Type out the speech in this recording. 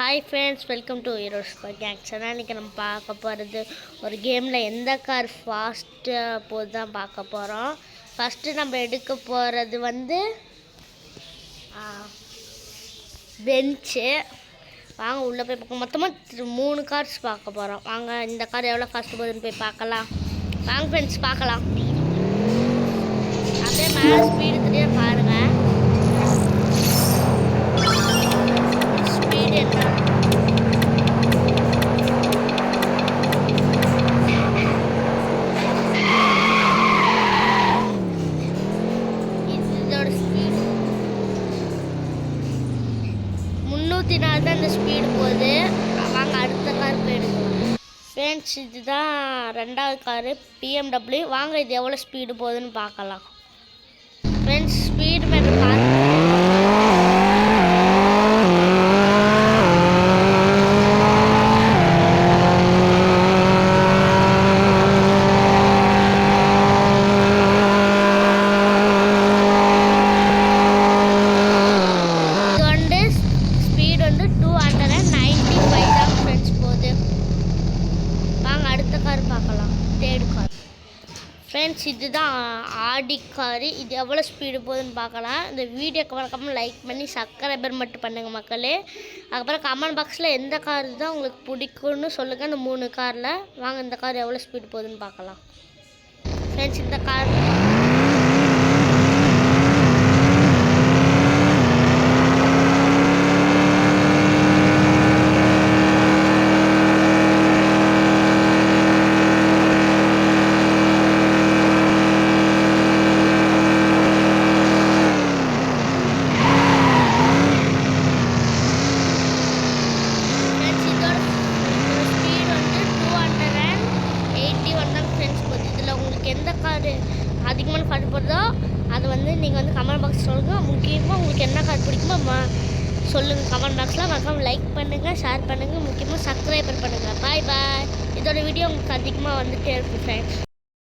Hi friends, welcome to heroes gangs. இன்றைக்கி நம்ம பார்க்க போகிறது ஒரு கேமில் எந்த கார் ஃபாஸ்ட்டாக போது தான் பார்க்க போகிறோம். ஃபஸ்ட்டு நம்ம எடுக்க போகிறது வந்து பென்ச்சு. வாங்க உள்ளே போய் பார்க்க. மொத்தமாக 3 கார்ஸ் பார்க்க போகிறோம். வாங்க இந்த கார் எவ்வளோ ஃபாஸ்ட்டு போகுதுன்னு போய் பார்க்கலாம். வாங்க ஃப்ரெண்ட்ஸ் பார்க்கலாம். அப்படியே மேலே ஸ்பீடு தெரியாது பாருங்கள். ஸ்பீடு என்ன இதோட ஸ்பீடு 304 தான் இந்த ஸ்பீடு போகுது. வாங்க அடுத்த கார் போயிடுவோம் ஃப்ரெண்ட்ஸ். இதுதான் 2வது காரு BMW. வாங்க இது எவ்வளோ ஸ்பீடு போகுதுன்னு பார்க்கலாம் ஃப்ரெண்ட்ஸ். ஸ்பீடு மீட்டர் பார்த்து ஸ்பீடு வந்து 295 தான் ஃப்ரெண்ட்ஸ் போகுது. வாங்க அடுத்த கார் பார்க்கலாம். 3rd car friends. இதுதான் ஆடி காரு. இது எவ்வளோ ஸ்பீடு போகுதுன்னு பார்க்கலாம். இந்த வீடியோக்கு மறக்காமல் லைக் பண்ணி சப்ஸ்கிரைபர் மட்டும் பண்ணுங்கள் மக்களே. அதுக்கப்புறம் கமெண்ட் பாக்ஸில் எந்த கார் தான் உங்களுக்கு பிடிக்கும்னு சொல்லுங்கள். இந்த 3 காரில் வாங்க இந்த கார் எவ்வளோ ஸ்பீடு போகுதுன்னு பார்க்கலாம் ஃப்ரெண்ட்ஸ். இந்த கார் எந்த கார் அதிகமான கார் போடுறதோ அது வந்து நீங்கள் வந்து கமெண்ட் பாக்ஸ் சொல்லுங்கள். முக்கியமாக உங்களுக்கு என்ன கார் பிடிக்குமோ சொல்லுங்கள் கமெண்ட் பாக்ஸில். மறக்காமல் லைக் பண்ணுங்கள், ஷேர் பண்ணுங்கள், முக்கியமாக சப்ஸ்கிரைபர் பண்ணுங்கள். பாய் பாய். இதோட வீடியோ உங்களுக்கு அதிகமாக வந்துகிட்டே இருக்குது ஃப்ரெண்ட்ஸ்.